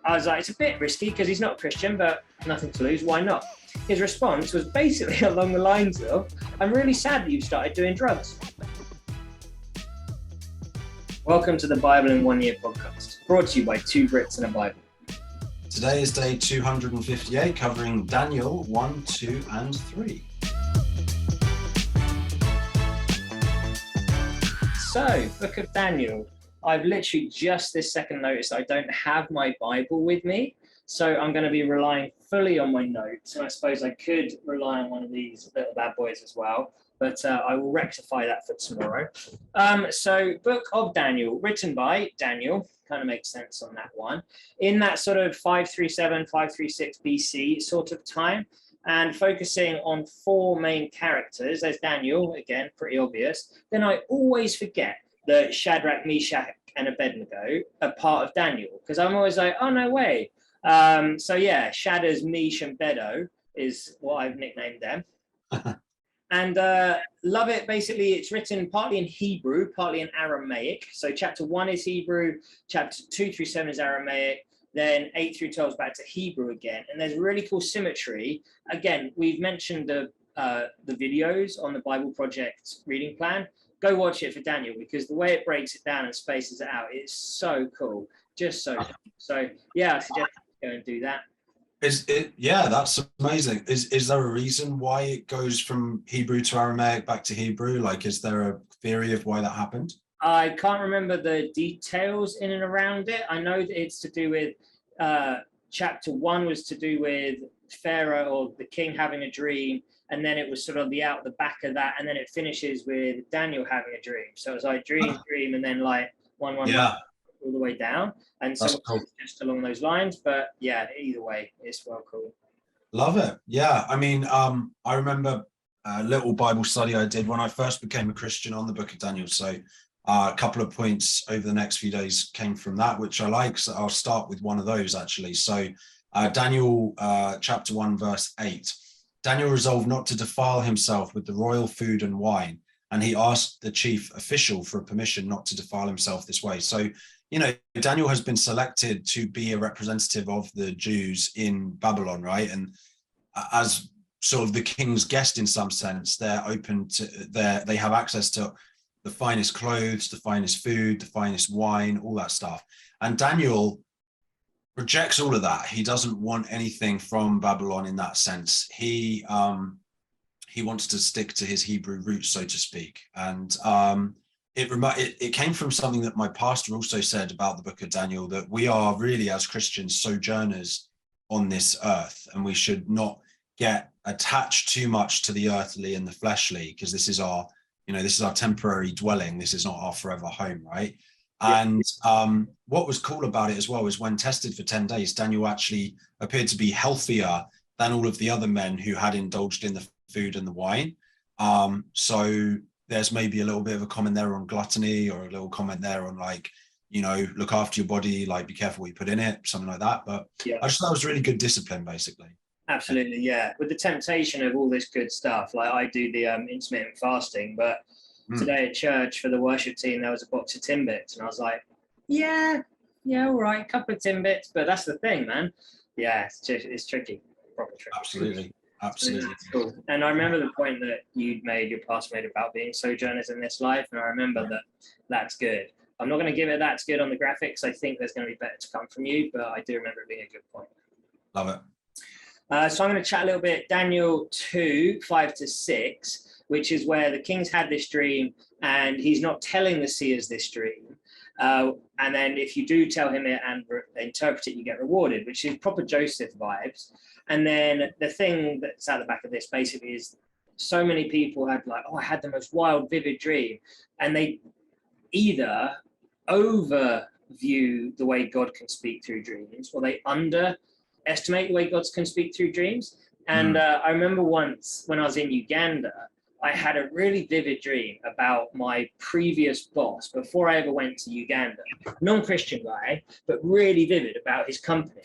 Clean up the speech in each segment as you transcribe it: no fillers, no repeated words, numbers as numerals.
I was like, it's a bit risky because he's not a Christian, but nothing to lose, why not? His response was basically along the lines of, I'm really sad that you've started doing drugs. Welcome to the Bible in 1 Year podcast, brought to you by two Brits and a Bible. Today is day 258, covering Daniel 1, 2, and 3. So, Book of Daniel. I've literally just this second noticed I don't have my Bible with me, so I'm going to be relying fully on my notes, and I suppose I could rely on one of these little bad boys as well, but I will rectify that for tomorrow. So, Book of Daniel, written by Daniel, kind of makes sense on that one, in that sort of 537, 536 BC sort of time, and focusing on four main characters. There's Daniel, again, pretty obvious. Then I always forget that Shadrach, Meshach and Abednego are part of Daniel, because I'm always like, oh, no way. So yeah, Shadders, Mesh and Bedo is what I've nicknamed them. And love it. Basically, it's written partly in Hebrew, partly in Aramaic. So chapter 1 is Hebrew, chapter 2 through 7 is Aramaic, then 8 through 12 is back to Hebrew again. And there's really cool symmetry. Again, we've mentioned the videos on the Bible Project reading plan. Go watch it for Daniel, because the way it breaks it down and spaces it out is so cool. Just so cool. So yeah, I suggest you go and do that. Yeah, that's amazing. Is there a reason why it goes from Hebrew to Aramaic back to Hebrew? Like, is there a theory of why that happened? I can't remember the details in and around it. I know that it's to do with chapter 1 was to do with Pharaoh or the king having a dream, and then it was sort of the back of that, and then it finishes with Daniel having a dream. So it was like dream, and then like one, all the way down. And so cool. Just along those lines, but yeah, either way, it's well cool. Love it. Yeah, I mean, I remember a little Bible study I did when I first became a Christian on the Book of Daniel. So a couple of points over the next few days came from that, which I like. So I'll start with one of those actually. So Daniel chapter 1 verse 8. Daniel resolved not to defile himself with the royal food and wine, and he asked the chief official for permission not to defile himself this way. So, you know, Daniel has been selected to be a representative of the Jews in Babylon, right? And as sort of the king's guest in some sense, they're open to they have access to the finest clothes, the finest food, the finest wine, all that stuff. And Daniel rejects all of that. He doesn't want anything from Babylon in that sense. He wants to stick to his Hebrew roots, so to speak. And it came from something that my pastor also said about the Book of Daniel, that we are really, as Christians, sojourners on this earth, and we should not get attached too much to the earthly and the fleshly, because this is our temporary dwelling. This is not our forever home, right? Yeah. And what was cool about it as well is when tested for 10 days, Daniel actually appeared to be healthier than all of the other men who had indulged in the food and the wine. So there's maybe a little bit of a comment there on gluttony, or a little comment there on, like, you know, look after your body, like be careful what you put in it, something like that. But yeah, I just thought it was really good discipline, basically. Absolutely, yeah. With the temptation of all this good stuff, like I do the intermittent fasting, but today at church for the worship team, there was a box of Timbits, and I was like, yeah, all right, a couple of Timbits, but that's the thing, man. Yeah, it's tricky, proper tricky. Absolutely. Cool. And I remember the point that your pastor made about being sojourners in this life, and I remember that's good. I'm not going to give it that's good on the graphics. I think there's going to be better to come from you, but I do remember it being a good point. Love it. So I'm going to chat a little bit Daniel 2, 5 to 6, which is where the king's had this dream and he's not telling the seers this dream. And then if you do tell him it and interpret it, you get rewarded, which is proper Joseph vibes. And then the thing that's at the back of this basically is so many people had like, I had the most wild, vivid dream. And they either overview the way God can speak through dreams, or they underestimate the way God can speak through dreams. And I remember once when I was in Uganda, I had a really vivid dream about my previous boss before I ever went to Uganda. Non-Christian guy, but really vivid about his company.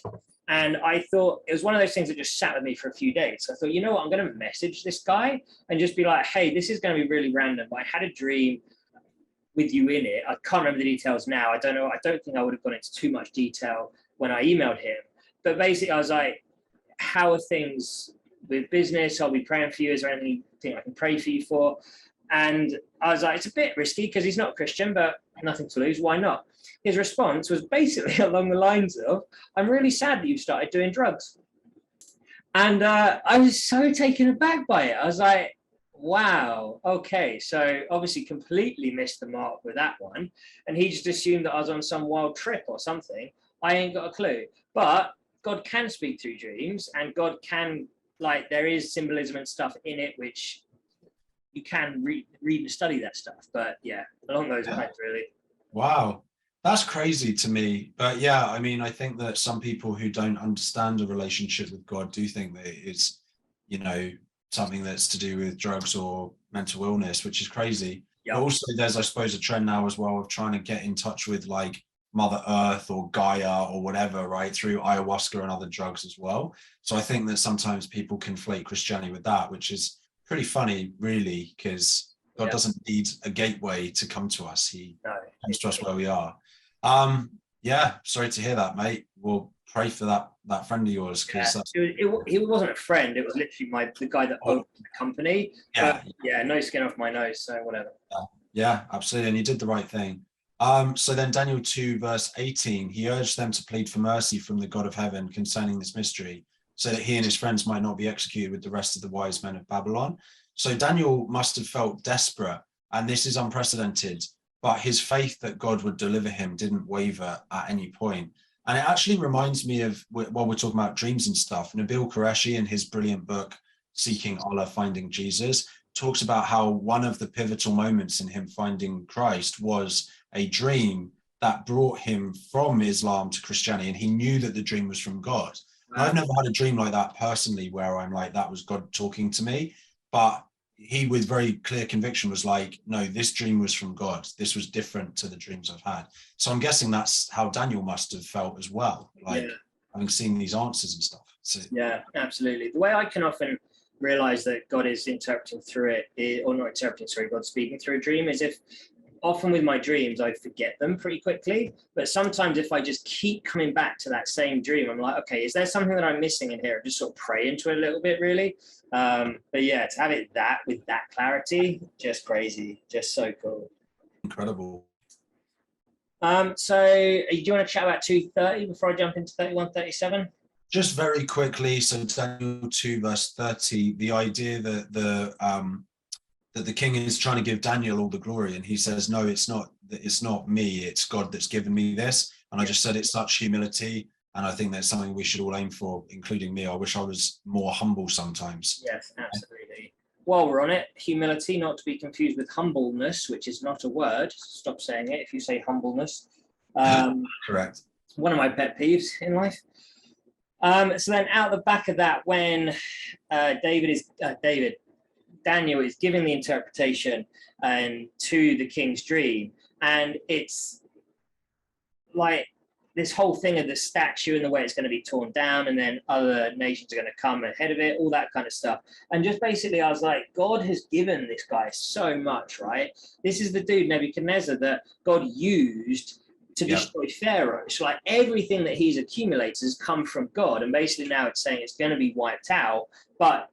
And I thought it was one of those things that just sat with me for a few days. So I thought, you know what, I'm going to message this guy and just be like, hey, this is going to be really random, but I had a dream with you in it. I can't remember the details now. I don't know. I don't think I would have gone into too much detail when I emailed him. But basically, I was like, how are things with business? I'll be praying for you. Is there anything I can pray for you for? And I was like, it's a bit risky because he's not a Christian, but nothing to lose. Why not? His response was basically along the lines of, I'm really sad that you've started doing drugs. And I was so taken aback by it. I was like, wow, okay. So obviously completely missed the mark with that one. And he just assumed that I was on some wild trip or something. I ain't got a clue. But God can speak through dreams, and God can, like, there is symbolism and stuff in it, which you can read and study that stuff. But yeah, along those lines, really. Wow, that's crazy to me. But yeah, I mean, I think that some people who don't understand a relationship with God do think that it's, you know, something that's to do with drugs or mental illness, which is crazy. Yep. But also there's, I suppose, a trend now as well of trying to get in touch with like Mother Earth or Gaia or whatever, right, through ayahuasca and other drugs as well. So I think that sometimes people conflate Christianity with that, which is pretty funny, really, because God doesn't need a gateway to come to us. He comes to us where we are. Yeah, sorry to hear that, mate. We'll pray for that friend of yours, because he wasn't a friend. It was literally the guy that owned the company. Yeah, but yeah, no skin off my nose, so whatever. Yeah, absolutely, and he did the right thing. So then Daniel 2 verse 18, he urged them to plead for mercy from the God of heaven concerning this mystery, so that he and his friends might not be executed with the rest of the wise men of Babylon. So Daniel must have felt desperate, and this is unprecedented, but his faith that God would deliver him didn't waver at any point. And it actually reminds me of, while we're talking about dreams and stuff, Nabil Qureshi, in his brilliant book, Seeking Allah, Finding Jesus, talks about how one of the pivotal moments in him finding Christ was a dream that brought him from Islam to Christianity, and he knew that the dream was from God. Wow. I've never had a dream like that personally, where I'm like, that was God talking to me, but he, with very clear conviction, was like, no, this dream was from God. This was different to the dreams I've had. So I'm guessing that's how Daniel must have felt as well, like having seen these answers and stuff. So, yeah, absolutely. The way I can often realize that God is interpreting through it, or not interpreting, sorry, God's speaking through a dream, is if often with my dreams, I forget them pretty quickly. But sometimes if I just keep coming back to that same dream, I'm like, okay, is there something that I'm missing in here? Just sort of pray into it a little bit, really. But yeah, to have it with that clarity, just crazy, just so cool. Incredible. So do you want to chat about 2:30 before I jump into 31:37? Just very quickly, so Daniel 2 verse 30, the idea that the king is trying to give Daniel all the glory, and he says, no, it's not me, it's God that's given me this. And I just said it's such humility, and I think that's something we should all aim for, including me. I wish I was more humble sometimes. Yes, absolutely. While we're on it, humility, not to be confused with humbleness, which is not a word. Stop saying it if you say humbleness. Correct. One of my pet peeves in life. So then out the back of that, when Daniel is giving the interpretation to the king's dream, and it's like this whole thing of the statue and the way it's going to be torn down, and then other nations are going to come ahead of it, all that kind of stuff. And just basically, I was like, God has given this guy so much, right? This is the dude, Nebuchadnezzar, that God used to destroy Pharaoh. So like everything that he's accumulated has come from God. And basically now it's saying it's going to be wiped out, but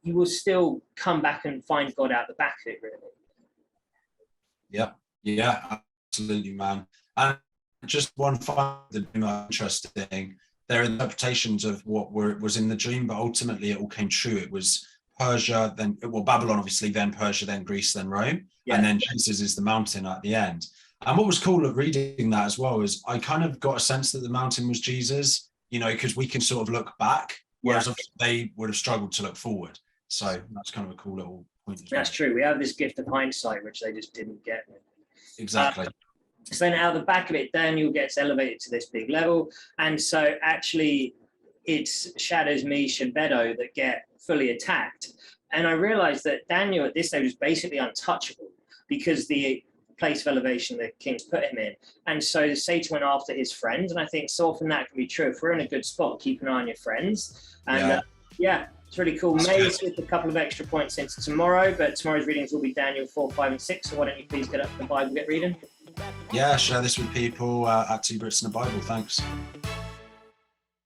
you will still come back and find God out the back of it, really. Yeah, absolutely, man. And just one final interesting, there are interpretations of what was in the dream, but ultimately it all came true. It was Persia, then Babylon, obviously, then Persia, then Greece, then Rome, and then Jesus is the mountain at the end. And what was cool at reading that as well is I kind of got a sense that the mountain was Jesus, because we can sort of look back, whereas they would have struggled to look forward. So that's kind of a cool little point. That's true. We have this gift of hindsight, which they just didn't get. Exactly. So then out the back of it, Daniel gets elevated to this big level. And so actually it's Shadrach, Meshach and Abednego that get fully attacked. And I realized that Daniel at this stage was basically untouchable because the place of elevation the king's put him in. And so Satan went after his friends. And I think so often that can be true. If we're in a good spot, keep an eye on your friends. And it's really cool. May slip a couple of extra points into tomorrow, but tomorrow's readings will be Daniel 4, 5 and 6. So why don't you please get up the Bible, get reading? Yeah, share this with people at 2 Brits and a Bible. Thanks.